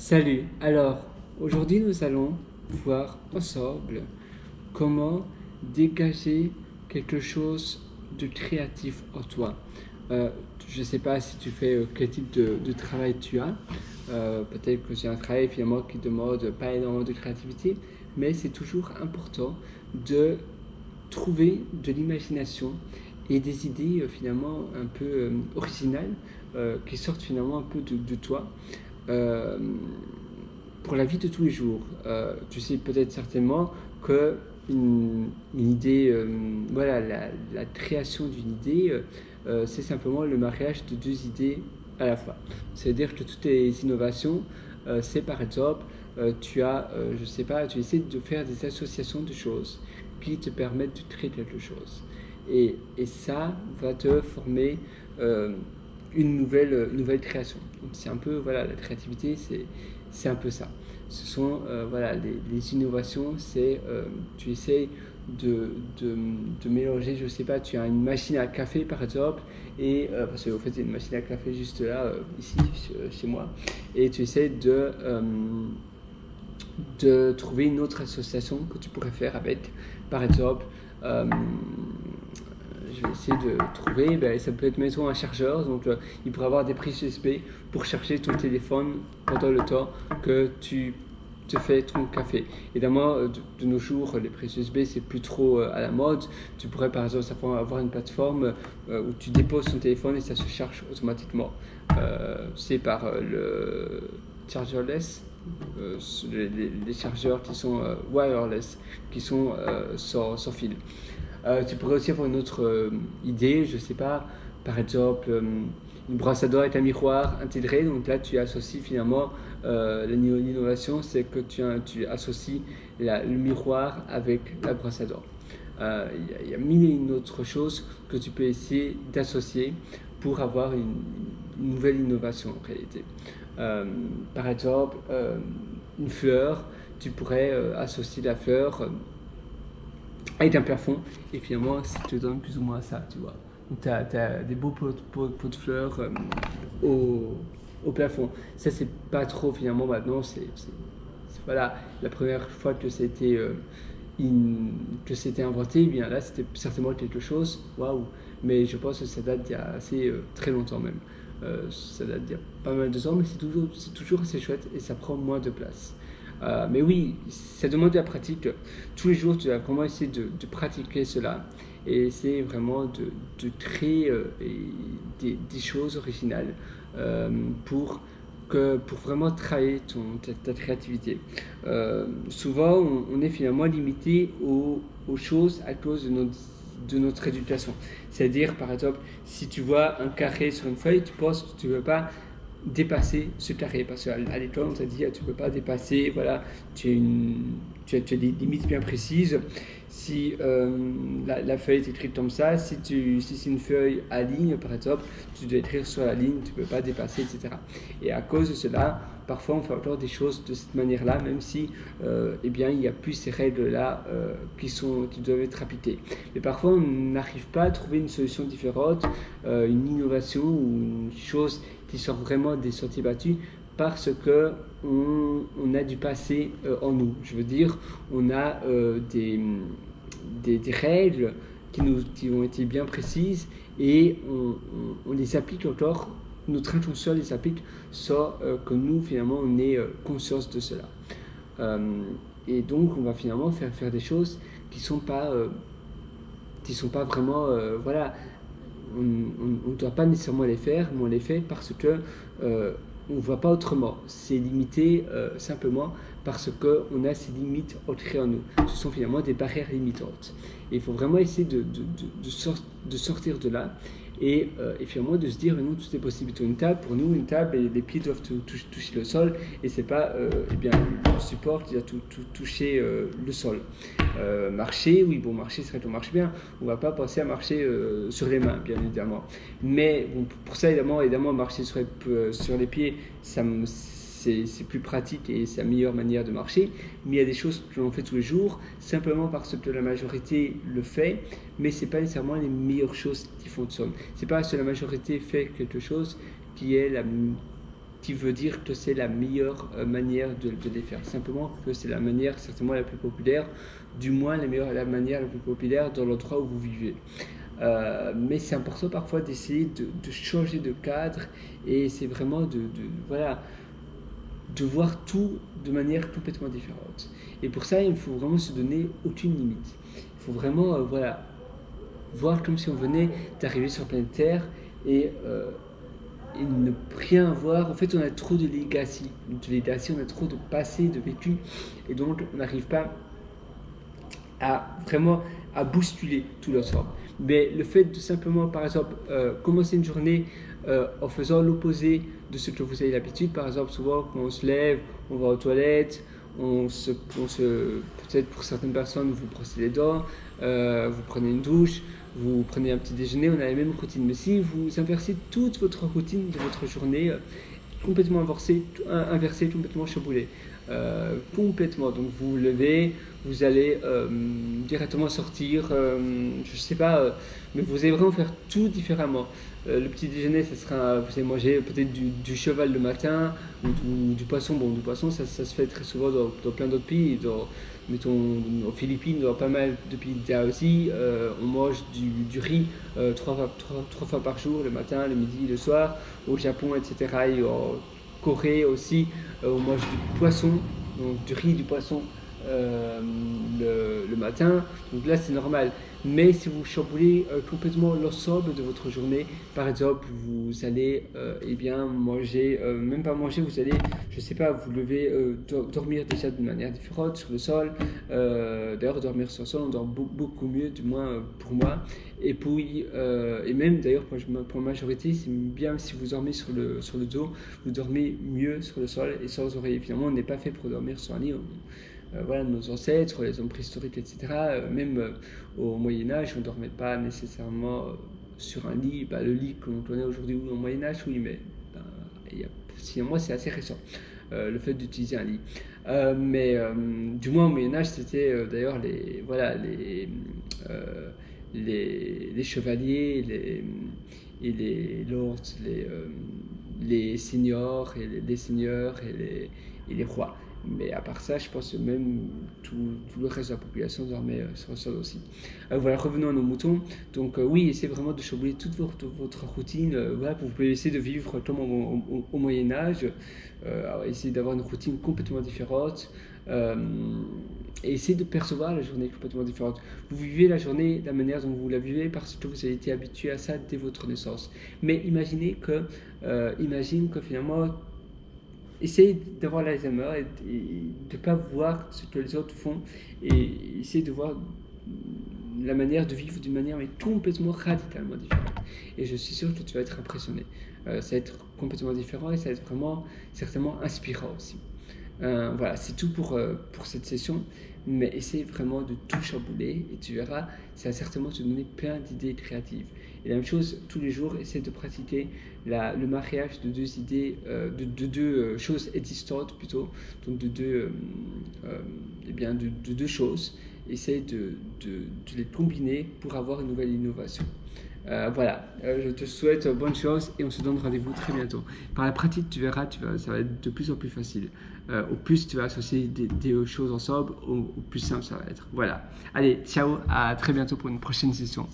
Salut, alors aujourd'hui nous allons voir ensemble comment dégager quelque chose de créatif en toi. Euh, je ne sais pas si tu fais quel type de travail tu as. Peut-être que c'est un travail finalement qui demande pas énormément de créativité, mais c'est toujours important de trouver de l'imagination et des idées finalement un peu originales qui sortent finalement un peu de toi euh, pour la vie de tous les jours. Tu sais peut-être certainement que une idée, voilà, la création d'une idée, c'est simplement le mariage de deux idées à la fois. C'est-à-dire que toutes les innovations, c'est par exemple, tu as, je sais pas, tu essaies de faire des associations de choses qui te permettent de créer quelque chose. Et ça va te former une nouvelle création. Donc c'est un peu, voilà, la créativité, c'est un peu ça. Ce sont, voilà, les innovations, c'est, tu essayes de mélanger, je sais pas, tu as une machine à café par exemple, et parce qu'en fait, il y a une machine à café juste là, ici, chez moi, et tu essaies de trouver une autre association que tu pourrais faire avec, par exemple, euh, je vais essayer de trouver, ben, ça peut être mettons un chargeur, donc il pourrait avoir des prises USB pour charger ton téléphone pendant le temps que tu te fais ton café. Évidemment, de nos jours, les prises USB, c'est plus trop à la mode. Tu pourrais par exemple avoir une plateforme où tu déposes ton téléphone et ça se charge automatiquement. C'est par le chargerless, les chargeurs qui sont wireless, qui sont sans fil. Tu pourrais aussi avoir une autre idée, je sais pas, par exemple une brosse à dents avec un miroir intégré. Donc là, tu associes finalement l'innovation, c'est que tu associes le miroir avec la brosse à dents. Il y a mille et une autres choses que tu peux essayer d'associer pour avoir une nouvelle innovation en réalité. Par exemple, une fleur, tu pourrais associer la fleur avec un plafond et finalement ça te donne plus ou moins ça, tu vois. Donc tu as des beaux pots de fleurs au plafond. Ça c'est pas trop finalement maintenant, voilà, la première fois que c'était inventé, eh bien là c'était certainement quelque chose, waouh. Mais je pense que ça date d'il y a assez très longtemps même. Ça date d'il y a pas mal de temps, mais c'est toujours assez chouette et ça prend moins de place. Mais oui, ça demande de la pratique. Tous les jours, tu vas vraiment essayer de pratiquer cela et essayer vraiment de créer des choses originales pour pour vraiment travailler ta créativité. Souvent, on est finalement limité aux choses à cause de notre éducation. C'est-à-dire, par exemple, si tu vois un carré sur une feuille, tu penses que tu ne veux pas dépasser ce carré parce qu'à l'école on t'a dit tu ne peux pas dépasser, voilà, tu as des limites bien précises. Si la feuille est écrite comme ça, si c'est une feuille à ligne par exemple, tu dois écrire sur la ligne, tu ne peux pas dépasser, etc. Et à cause de cela, parfois on fait encore des choses de cette manière-là, même si eh bien, il n'y a plus ces règles-là qui doivent être appliquées. Mais parfois on n'arrive pas à trouver une solution différente, une innovation ou une chose qui sort vraiment des sentiers battus parce que on a du passé en nous. Je veux dire, on a des règles qui ont été bien précises et on les applique encore, notre inconscient les applique sans que nous finalement on ait conscience de cela. Et donc on va finalement faire des choses qui sont pas vraiment voilà, on ne doit pas nécessairement les faire, mais on les fait parce que on ne voit pas autrement. C'est limité simplement parce qu'on a ces limites ancrées en nous. Ce sont finalement des barrières limitantes. Et il faut vraiment essayer de sortir de là et finalement de se dire non, tout est possible. Une table, pour nous, une table, les pieds doivent toucher le sol et c'est pas eh bien, le support qui doit toucher le sol. Marcher, oui, bon, marcher, c'est vrai qu'on marche bien. On ne va pas penser à marcher sur les mains, bien évidemment. Mais bon, pour ça, évidemment marcher sur les pieds, c'est plus pratique et c'est la meilleure manière de marcher. Mais il y a des choses que l'on fait tous les jours, simplement parce que la majorité le fait, mais ce n'est pas nécessairement les meilleures choses qui fonctionnent. C'est pas parce que la majorité fait quelque chose qui est qui veut dire que c'est la meilleure manière de les faire. Simplement que c'est la manière certainement la plus populaire, du moins la manière la plus populaire dans l'endroit où vous vivez. Mais c'est important parfois d'essayer de changer de cadre et c'est vraiment voilà, de voir tout de manière complètement différente. Et pour ça, il ne faut vraiment se donner aucune limite. Il faut vraiment voilà, voir comme si on venait d'arriver sur la planète Terre et ne rien voir. En fait, on a trop de legacy, on a trop de passé, de vécu, et donc on n'arrive pas à vraiment à bousculer tout l'ensemble. Mais le fait de simplement, par exemple, commencer une journée en faisant l'opposé de ce que vous avez l'habitude, par exemple, souvent quand on se lève, on va aux toilettes, peut-être pour certaines personnes, vous brossez les dents, vous prenez une douche, vous prenez un petit déjeuner, on a la même routine. Mais si vous inversez toute votre routine de votre journée, complètement inversée, complètement chamboulée, complètement. Donc vous vous levez, vous allez directement sortir, je sais pas, mais vous allez vraiment faire tout différemment. Le petit déjeuner, vous allez manger peut-être du cheval le matin ou du poisson. Bon, du poisson, ça se fait très souvent dans plein d'autres pays. Mettons, aux Philippines, dans pas mal de pays d'Asie, on mange du riz 3 fois par jour, le matin, le midi, le soir. Au Japon, etc. Et en Corée aussi, on mange du poisson, donc du riz, du poisson le matin. Donc là, c'est normal. Mais si vous chamboulez complètement l'ensemble de votre journée, par exemple, vous allez eh bien manger, même pas manger, vous allez, je sais pas, vous lever, dormir déjà d'une manière différente sur le sol. D'ailleurs, dormir sur le sol, on dort beaucoup mieux, du moins pour moi. Et puis, et même d'ailleurs, pour la majorité, c'est bien si vous dormez sur le dos, vous dormez mieux sur le sol et sans oreiller. Finalement, on n'est pas fait pour dormir sur un lit. Voilà, nos ancêtres, les hommes préhistoriques, etc., même au Moyen-Âge, on ne dormait pas nécessairement sur un lit. Le lit qu'on connaît aujourd'hui au Moyen-Âge, oui, mais sinon, moi, c'est assez récent, le fait d'utiliser un lit. Mais du moins, au Moyen-Âge, c'était d'ailleurs les chevaliers et les lords, les seigneurs et seigneurs et les rois. Mais à part ça, je pense que même tout le reste de la population dormait sur le sol aussi. Voilà, revenons à nos moutons. Donc oui, essayez vraiment de chambouler toute votre routine. Voilà, vous pouvez essayer de vivre comme au Moyen-Âge. Essayez d'avoir une routine complètement différente. Et essayez de percevoir la journée complètement différente. Vous vivez la journée de la manière dont vous la vivez parce que vous avez été habitué à ça dès votre naissance. Mais imagine que finalement, essayez d'avoir l'Alzheimer et de ne pas voir ce que les autres font et essayez de voir la manière de vivre d'une manière mais complètement radicalement différente. Et je suis sûr que tu vas être impressionné. Ça va être complètement différent et ça va être vraiment certainement inspirant aussi. Voilà, c'est tout pour cette session, mais essaye vraiment de tout chambouler et tu verras, ça va certainement te donner plein d'idées créatives. Et la même chose, tous les jours, essaye de pratiquer le mariage de deux idées, de deux choses existantes plutôt, donc de deux choses. Essaye de les combiner pour avoir une nouvelle innovation. Voilà, je te souhaite bonne chance et on se donne rendez-vous très bientôt. Par la pratique, tu verras, ça va être de plus en plus facile. Au plus tu vas associer des choses ensemble, au plus simple ça va être. Voilà. Allez, ciao, à très bientôt pour une prochaine session.